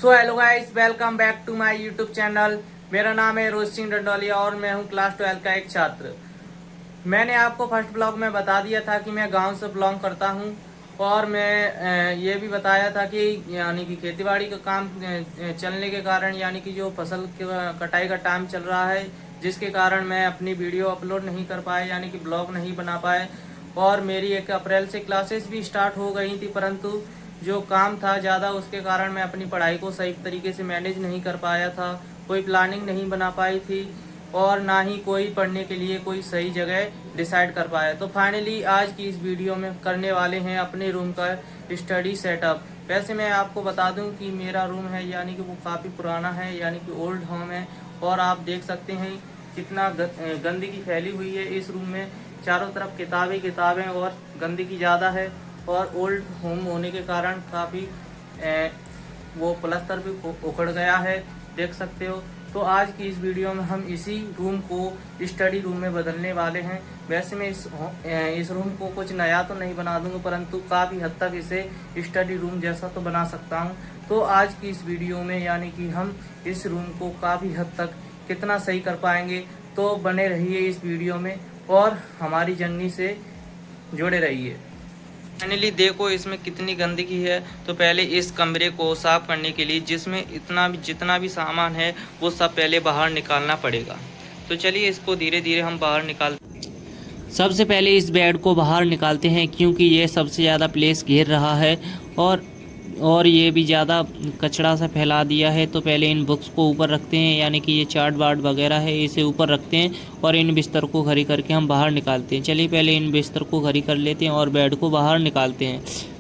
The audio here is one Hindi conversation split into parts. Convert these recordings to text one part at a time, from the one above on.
So hello guys, welcome back to my YouTube channel. मेरा नाम है रोज सिंह डंडोलिया और मैं हूं क्लास 12 का एक छात्र। मैंने आपको फर्स्ट ब्लॉग में बता दिया था कि मैं गांव से बिलोंग करता हूं और मैं ये भी बताया था कि यानी कि खेतीबाड़ी का काम चलने के कारण यानी कि जो फसल की कटाई का टाइम चल रहा है, जिसके कारण मैं अपनी वीडियो अपलोड नहीं कर पाए यानी कि ब्लॉग नहीं बना पाए। और मेरी 1 अप्रैल से क्लासेस भी स्टार्ट हो गई थी, परंतु जो काम था ज़्यादा, उसके कारण मैं अपनी पढ़ाई को सही तरीके से मैनेज नहीं कर पाया था। कोई प्लानिंग नहीं बना पाई थी और ना ही कोई पढ़ने के लिए कोई सही जगह डिसाइड कर पाया। तो फाइनली आज की इस वीडियो में करने वाले हैं अपने रूम का स्टडी सेटअप। वैसे मैं आपको बता दूं कि मेरा रूम है यानी कि वो काफ़ी पुराना है यानी कि ओल्ड होम है। और आप देख सकते हैं कितना गंदगी फैली हुई है इस रूम में। चारों तरफ किताबें किताबें और गंदगी ज़्यादा है। और ओल्ड होम होने के कारण काफ़ी वो प्लस्तर भी उखड़ गया है, देख सकते हो। तो आज की इस वीडियो में हम इसी रूम को स्टडी रूम में बदलने वाले हैं। वैसे मैं इस रूम को कुछ नया तो नहीं बना दूंगा, परंतु काफ़ी हद तक इसे स्टडी रूम जैसा तो बना सकता हूं। तो आज की इस वीडियो में यानी कि हम इस रूम को काफ़ी हद तक कितना सही कर पाएंगे, तो बने रहिए इस वीडियो में और हमारी जर्नी से जुड़े रहिए। फाइनली देखो इसमें कितनी गंदगी है। तो पहले इस कमरे को साफ करने के लिए जिसमें जितना भी सामान है वो सब पहले बाहर निकालना पड़ेगा। तो चलिए इसको धीरे धीरे हम बाहर सबसे पहले इस बेड को बाहर निकालते हैं, क्योंकि ये सबसे ज़्यादा प्लेस घेर रहा है और ये भी ज़्यादा कचरा सा फैला दिया है। तो पहले इन बुक्स को ऊपर रखते हैं, यानी कि ये चार्ट वार्ट वगैरह है इसे ऊपर रखते हैं और इन बिस्तर को खड़ी करके हम बाहर निकालते हैं। चलिए पहले इन बिस्तर को खड़ी कर लेते हैं और बेड को बाहर निकालते हैं।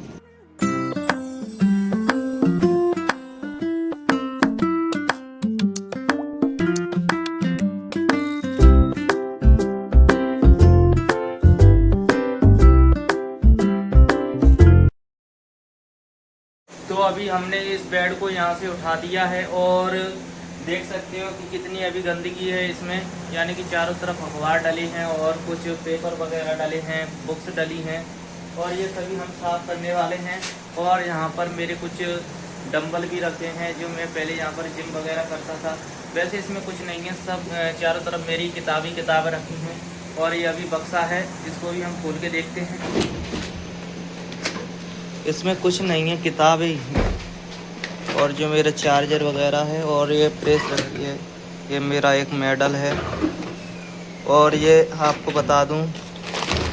तो अभी हमने इस बेड को यहाँ से उठा दिया है और देख सकते हो कि कितनी अभी गंदगी है इसमें, यानी कि चारों तरफ अखबार डले हैं और कुछ पेपर वगैरह डले हैं, बुक्स डली हैं और ये सभी हम साफ़ करने वाले हैं। और यहाँ पर मेरे कुछ डंबल भी रखे हैं जो मैं पहले यहाँ पर जिम वगैरह करता था। वैसे इसमें कुछ नहीं है, सब चारों तरफ मेरी किताबें रखी हैं। और ये अभी बक्सा है, इसको भी हम खोल के देखते हैं। इसमें कुछ नहीं है, किताबें और जो मेरा चार्जर वगैरह है और ये प्रेस रखी है। ये मेरा एक मेडल है और ये आपको बता दूं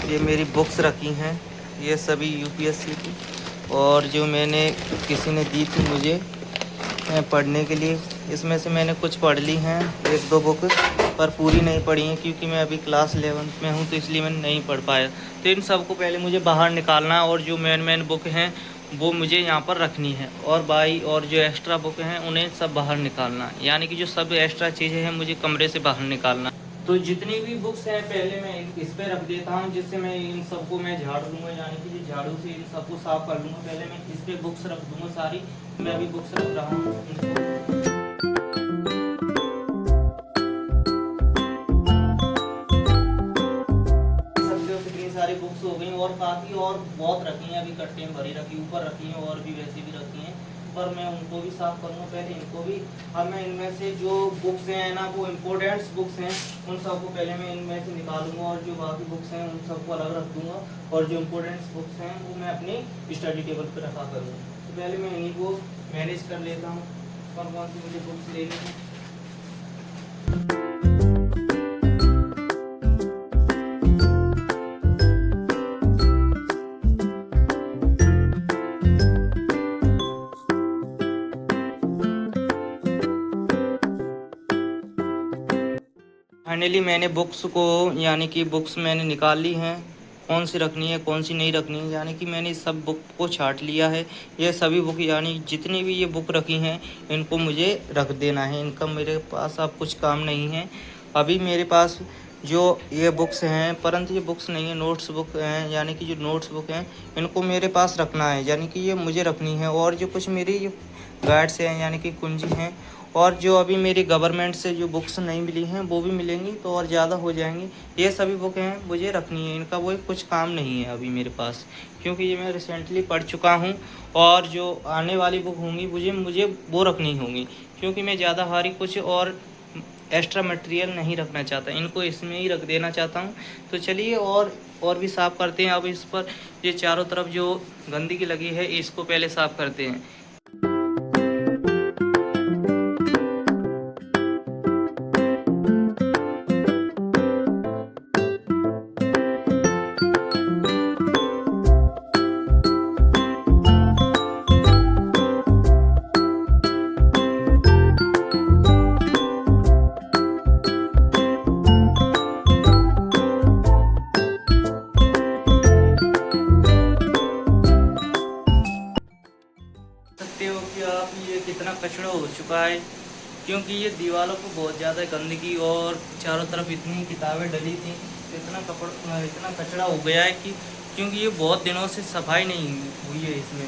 ये मेरी बुक्स रखी हैं, ये सभी यूपीएससी की और जो मैंने किसी ने दी थी मुझे पढ़ने के लिए। इसमें से मैंने कुछ पढ़ ली हैं, 1-2 बुक, पर पूरी नहीं पढ़ी हैं क्योंकि मैं अभी क्लास 11th में हूँ, तो इसलिए मैंने नहीं पढ़ पाया। तो इन सब को पहले मुझे बाहर निकालना है और जो मेन बुक हैं वो मुझे यहाँ पर रखनी है और और जो एक्स्ट्रा बुक हैं उन्हें सब बाहर निकालना है, यानी कि जो सब एक्स्ट्रा चीज़ें हैं मुझे कमरे से बाहर निकालना। तो जितनी भी बुक्स हैं पहले मैं इस पे रख देता हूँ, जिससे मैं इन सबको मैं झाड़ दूँगा, यानी कि जो झाड़ू से इन सबको साफ कर लूँगा। पहले मैं इस पे बुक्स रख दूँगा सारी। मैं अभी बुक्स रख रहा हूँ। सारी बुक्स हो गई और काफ़ी और बहुत रखी हैं, अभी कट्टे में भरी रखी, ऊपर रखी हैं और भी वैसे भी रखी हैं, पर मैं उनको भी साफ़ करूँगा पहले इनको भी। अब मैं इनमें से जो बुक्स हैं ना वो इम्पोर्टेंट्स बुक्स हैं, उन सबको पहले मैं इनमें से निकालूंगा और जो बाकी बुक्स हैं उन सबको अलग रख दूँगा और जो इम्पोर्टेंट्स बुक्स हैं वो मैं अपनी स्टडी टेबल पर रखा करूँगा। तो पहले मैं इन्हीं को मैनेज कर लेता हूँ कौन कौन सी मुझे बुक्स लेनी है। फाइनली मैंने बुक्स को यानी कि बुक्स मैंने निकाल ली हैं, कौन सी रखनी है कौन सी नहीं रखनी है, यानी कि मैंने सब बुक को छांट लिया है। ये सभी बुक यानी जितनी भी ये बुक रखी हैं इनको मुझे रख देना है, इनका मेरे पास अब कुछ काम नहीं है। अभी मेरे पास जो ये बुक्स हैं, परंतु ये बुक्स नहीं है, नोट्स बुक हैं, यानी कि जो नोट्स बुक हैं इनको मेरे पास रखना है, यानी कि ये मुझे रखनी है। और जो कुछ मेरी गाइड्स हैं यानी कि कुंजी हैं। और जो अभी मेरी गवर्नमेंट से जो बुक्स नहीं मिली हैं वो भी मिलेंगी तो और ज़्यादा हो जाएंगी। ये सभी बुक हैं मुझे रखनी है, इनका वो कुछ काम नहीं है अभी मेरे पास, क्योंकि ये मैं रिसेंटली पढ़ चुका हूँ। और जो आने वाली बुक होंगी मुझे मुझे वो रखनी होंगी, क्योंकि मैं ज़्यादा भारी कुछ और एक्स्ट्रा मटेरियल नहीं रखना चाहता, इनको इसमें ही रख देना चाहता हूँ। तो चलिए और भी साफ़ करते हैं। अब इस पर ये चारों तरफ जो गंदगी लगी है इसको पहले साफ़ करते हैं। सकते हो कि आप ये कितना कचरा हो चुका है, क्योंकि ये दीवारों को बहुत ज़्यादा गंदगी और चारों तरफ इतनी किताबें डली थी, तो इतना कचरा हो गया है कि क्योंकि ये बहुत दिनों से सफाई नहीं हुई है इसमें।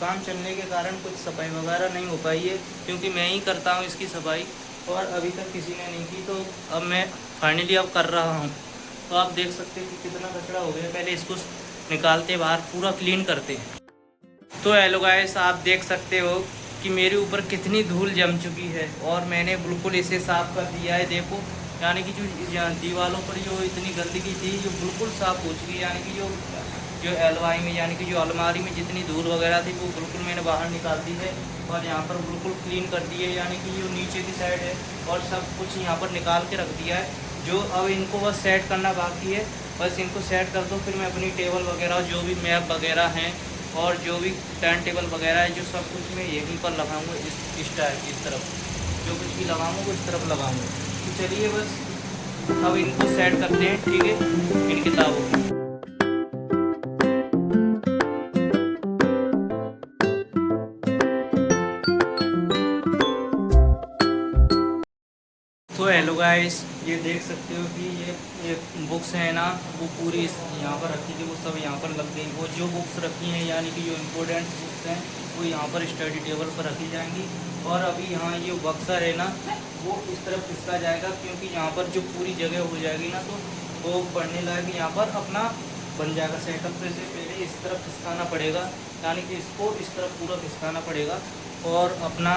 काम चलने के कारण कुछ सफाई वगैरह नहीं हो पाई है, क्योंकि मैं ही करता हूँ इसकी सफाई और अभी तक किसी ने नहीं की। तो अब मैं फाइनली अब कर रहा हूँ। तो आप देख सकते हैं कि कितना कचरा हो गया। पहले इसको निकालते बाहर, पूरा क्लीन करते हैं। तो हेलो गाइस, आप देख सकते हो कि मेरे ऊपर कितनी धूल जम चुकी है और मैंने बिल्कुल इसे साफ़ कर दिया है। देखो, यानी कि जो दीवारों पर जो इतनी गंदगी थी जो बिल्कुल साफ़ हो चुकी है, यानी कि जो अलमारी में यानी कि जो अलमारी में जितनी धूल वगैरह थी वो बिल्कुल मैंने बाहर निकाल दी है और यहाँ पर बिल्कुल क्लीन कर दी है। यानी कि जो नीचे की साइड है और सब कुछ यहाँ पर निकाल के रख दिया है। जो अब इनको बस सेट करना बाकी है, बस इनको सेट कर दो, फिर मैं अपनी टेबल वगैरह जो भी मैप वगैरह हैं और जो भी टाइम टेबल वगैरह है जो सब कुछ मैं यहीं पर लगाऊंगा। इस तरफ जो कुछ भी लगाऊंगा वो इस तरफ लगाऊंगा। तो चलिए बस अब इनको सेट करते हैं, ठीक है, इन किताबों को। तो हेलो गाइस, ये देख सकते हो कि ये बुक्स हैं ना, वो पूरी यहाँ पर रखी थी, वो सब यहाँ पर लग गई। वो जो बुक्स रखी हैं यानी कि जो इम्पोर्टेंट बुक्स हैं वो यहाँ पर स्टडी टेबल पर रखी जाएंगी। और अभी यहाँ ये बक्सा है ना, वो इस तरफ खिसका जाएगा, क्योंकि यहाँ पर जो पूरी जगह हो जाएगी ना तो वो पढ़ने लायक यहाँ पर अपना बन जाएगा सेटअप। तो इसे पहले इस तरफ खिसकाना पड़ेगा, यानी कि इसको इस तरफ पूरा खिसकाना पड़ेगा और अपना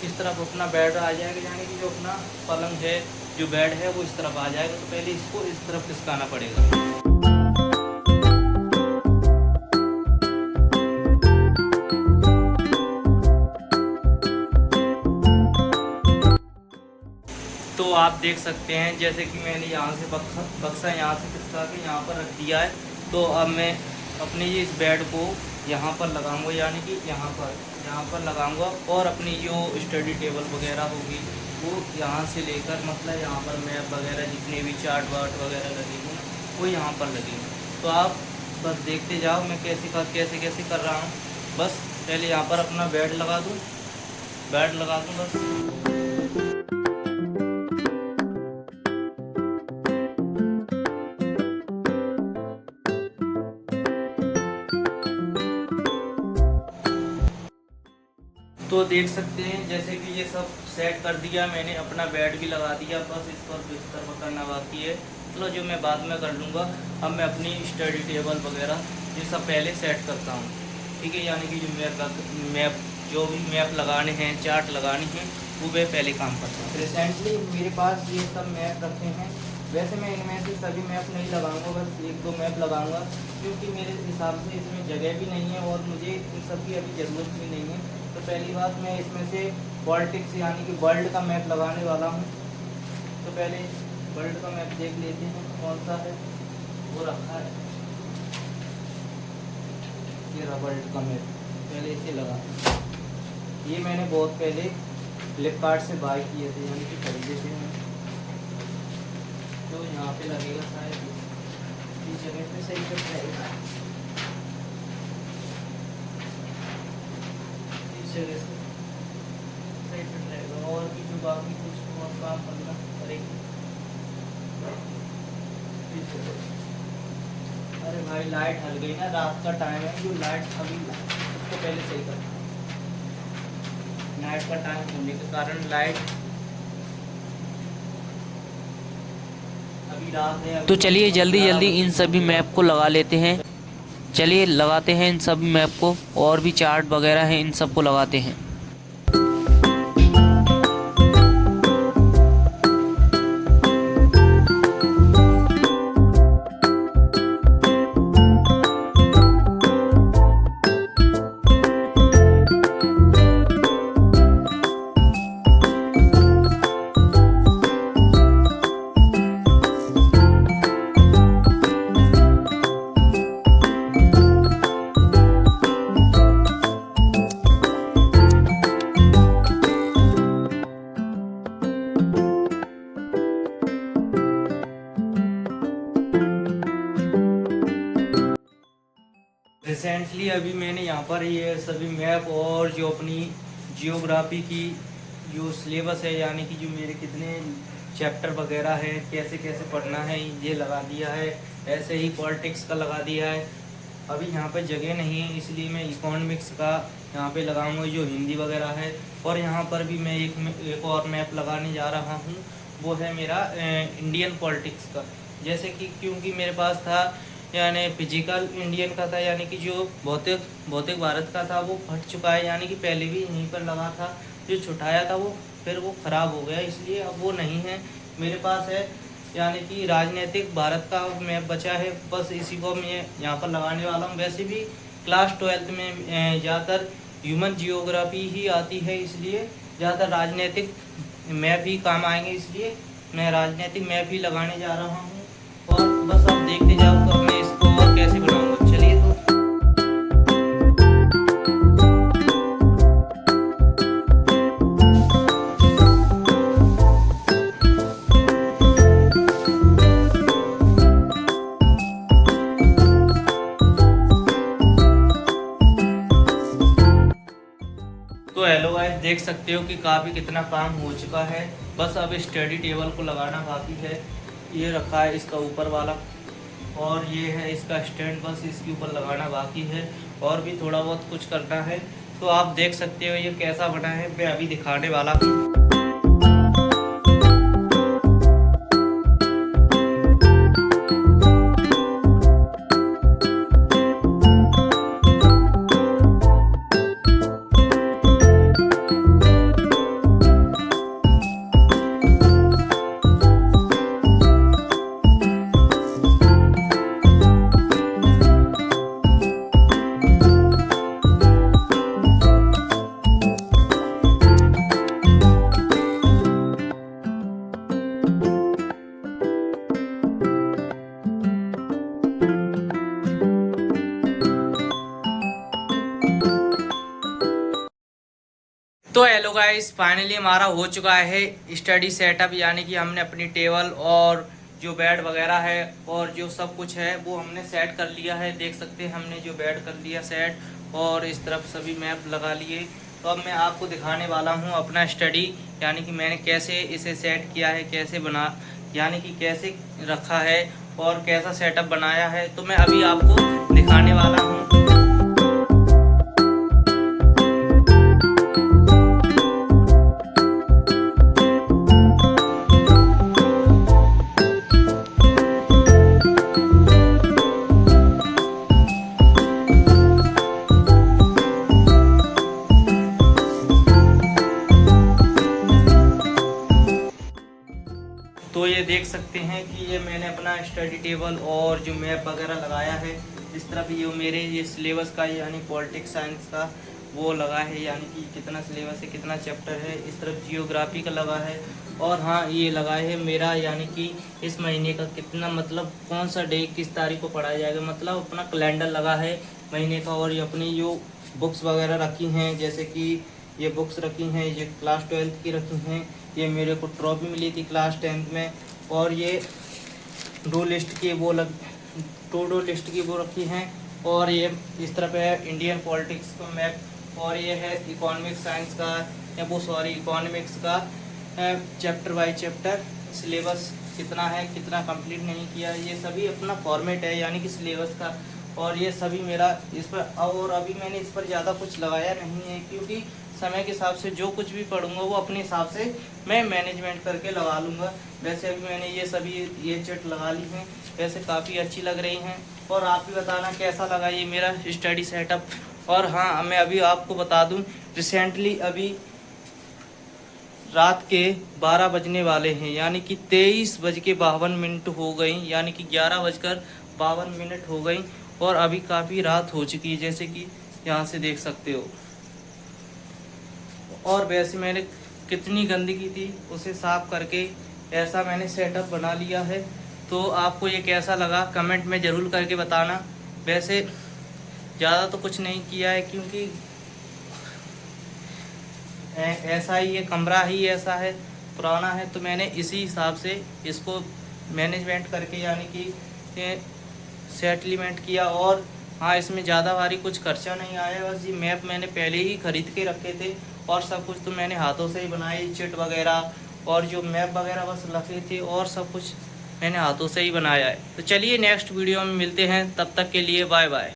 इस तरफ अपना बेड आ जाएगा, यानी कि जो अपना पलंग है जो बेड है वो इस तरफ आ जाएगा। तो पहले इसको इस तरफ खिसकाना पड़ेगा। तो आप देख सकते हैं जैसे कि मैंने यहाँ से बक्सा यहाँ से खिसका के यहाँ पर रख दिया है। तो अब मैं अपने ये इस बेड को यहाँ पर लगाऊंगा, यानी कि यहाँ पर लगाऊंगा और अपनी जो स्टडी टेबल वगैरह होगी वो यहाँ से लेकर मतलब यहाँ पर मैप वगैरह जितने भी चार्ट वार्ट वगैरह लगेंगे वो यहाँ पर लगेंगे। तो आप बस देखते जाओ मैं कैसे कर रहा हूँ। बस पहले यहाँ पर अपना बेड लगा दूँ बस। तो देख सकते हैं जैसे कि ये सब सेट कर दिया मैंने, अपना बेड भी लगा दिया, बस इस पर बिस्तर करना बाकी है। चलो जो मैं बाद में कर लूँगा। अब मैं अपनी स्टडी टेबल वगैरह ये सब पहले सेट करता हूँ, ठीक है। यानी कि जो जो भी मैप लगाने हैं, चार्ट लगाने हैं, वो मैं पहले काम करता हूँ। रिसेंटली मेरे पास ये सब मैप रखे हैं। वैसे मैं इनमें से सभी मैप नहीं लगाऊंगा, बस एक दो मैप लगाऊंगा, क्योंकि मेरे हिसाब से इसमें जगह भी नहीं है और मुझे इन सब की अभी ज़रूरत भी नहीं है। तो पहली बात मैं इसमें से पॉलिटिक्स यानी कि वर्ल्ड का मैप लगाने वाला हूँ। तो पहले वर्ल्ड का मैप देख लेते हैं कौन सा है, वो रखा है ये रहा वर्ल्ड का मैप। पहले इसे लगा, ये मैंने बहुत पहले फ्लिपकार्ट से बाय किए थे, यानी कि खरीदे थे। तो यहाँ पे लगेगा शायद इस जगह पे सही से रहेगा, इस जगह से सही फिट रहेगा। और भी जो बाकी कुछ और काम करना करेंगे। अरे भाई लाइट हल गई ना, रात का टाइम है, जो लाइट अभी उसको पहले सही करना। नाइट का टाइम होने के कारण लाइट अभी रात है। तो चलिए जल्दी जल्दी इन सभी मैप को लगा लेते हैं। चलिए लगाते हैं इन सभी मैप को, और भी चार्ट वगैरह हैं इन सब को लगाते हैं। रिसेंटली अभी मैंने यहाँ पर ये सभी मैप और जो अपनी जियोग्राफी की जो सिलेबस है, यानी कि जो मेरे कितने चैप्टर वगैरह है, कैसे कैसे पढ़ना है, ये लगा दिया है। ऐसे ही पॉलिटिक्स का लगा दिया है। अभी यहाँ पर जगह नहीं है, इसलिए मैं इकोनॉमिक्स का यहाँ पे लगाऊंगा, जो हिंदी वगैरह है। और यहाँ पर भी मैं एक और मैप लगाने जा रहा हूँ, वो है मेरा इंडियन पॉलिटिक्स का। जैसे कि क्योंकि मेरे पास था यानी फिजिकल इंडियन का था, यानी कि जो भौतिक भारत का था वो फट चुका है, यानी कि पहले भी यहीं पर लगा था। जो छुटाया था वो फिर वो ख़राब हो गया, इसलिए अब वो नहीं है मेरे पास है। यानी कि राजनीतिक भारत का मैप बचा है, बस इसी को मैं यहाँ पर लगाने वाला हूँ। वैसे भी क्लास 12th में ज़्यादातर ह्यूमन जियोग्राफी ही आती है, इसलिए ज़्यादातर राजनीतिक मैप ही काम आएंगे, इसलिए मैं राजनीतिक मैप ही लगाने जा रहा हूँ। और बस आप देखते जाओ तो मैं इसको और कैसे बनाऊंगा। चलिए तो हेलो गाइस, देख सकते हो कि काफ़ी कितना काम हो चुका है। बस अब स्टडी टेबल को लगाना बाकी है। ये रखा है इसका ऊपर वाला, और ये है इसका स्टैंड, बस इसके ऊपर लगाना बाकी है। और भी थोड़ा बहुत कुछ करना है। तो आप देख सकते हो ये कैसा बना है, मैं अभी दिखाने वाला हूँ। तो हेलो गाइस, फाइनली हमारा हो चुका है स्टडी सेटअप, यानी कि हमने अपनी टेबल और जो बेड वगैरह है और जो सब कुछ है वो हमने सेट कर लिया है। देख सकते हैं हमने जो बेड कर लिया सेट, और इस तरफ सभी मैप लगा लिए। तो अब मैं आपको दिखाने वाला हूँ अपना स्टडी, यानी कि मैंने कैसे इसे सेट किया है, कैसे बना, यानी कि कैसे रखा है और कैसा सेटअप बनाया है। तो मैं अभी आपको दिखाने वाला हूँ। तो ये देख सकते हैं कि ये मैंने अपना स्टडी टेबल और जो मैप वगैरह लगाया है। इस तरफ ये मेरे ये सिलेबस का, यानी पॉलिटिक्स साइंस का वो लगा है, यानी कि कितना सिलेबस है, कितना चैप्टर है। इस तरफ जियोग्राफी का लगा है। और हाँ, ये लगा है मेरा, यानी कि इस महीने का कितना, मतलब कौन सा डे किस तारीख को पढ़ाया जाएगा, मतलब अपना कैलेंडर लगा है महीने का। और ये अपनी जो बुक्स वगैरह रखी हैं, जैसे कि ये बुक्स रखी हैं, ये क्लास 12th की रखी हैं। ये मेरे को ट्रॉफी मिली थी क्लास 10th में। और ये टू डू लिस्ट की वो रखी हैं। और ये इस तरफ है इंडियन पॉलिटिक्स का मैप। और ये है इकोनॉमिक साइंस का, या वो सॉरी इकोनॉमिक्स का चैप्टर बाय चैप्टर सिलेबस कितना है, कितना कंप्लीट नहीं किया, ये सभी अपना फॉर्मेट है, यानी कि सिलेबस का। और ये सभी मेरा इस पर, और अभी मैंने इस पर ज़्यादा कुछ लगाया नहीं है, क्योंकि समय के हिसाब से जो कुछ भी पढ़ूंगा वो अपने हिसाब से मैं मैनेजमेंट करके लगा लूँगा। वैसे अभी मैंने ये चिट लगा ली हैं, वैसे काफ़ी अच्छी लग रही हैं। और आप भी बताना कैसा लगा ये मेरा स्टडी सेटअप। और हाँ, मैं अभी आपको बता दूं, रिसेंटली अभी रात के 12 बजने वाले हैं, यानी कि 23:52 हो गई, यानी कि 11:52 हो गई। और अभी काफ़ी रात हो चुकी है, जैसे कि यहाँ से देख सकते हो। और वैसे मैंने कितनी गंदगी थी उसे साफ करके ऐसा मैंने सेटअप बना लिया है। तो आपको ये कैसा लगा कमेंट में ज़रूर करके बताना। वैसे ज़्यादा तो कुछ नहीं किया है, क्योंकि ऐसा ही ये कमरा ही ऐसा है, पुराना है, तो मैंने इसी हिसाब से इसको मैनेजमेंट करके यानी कि सेटलमेंट किया। और हाँ, इसमें ज़्यादा भारी कुछ खर्चा नहीं आया, बस ये मैप मैंने पहले ही ख़रीद के रखे थे और सब कुछ तो मैंने हाथों से ही बनाई, चिट वगैरह और जो मैप वगैरह बस रखे थे, और सब कुछ मैंने हाथों से ही बनाया है। तो चलिए नेक्स्ट वीडियो में मिलते हैं, तब तक के लिए बाय बाय।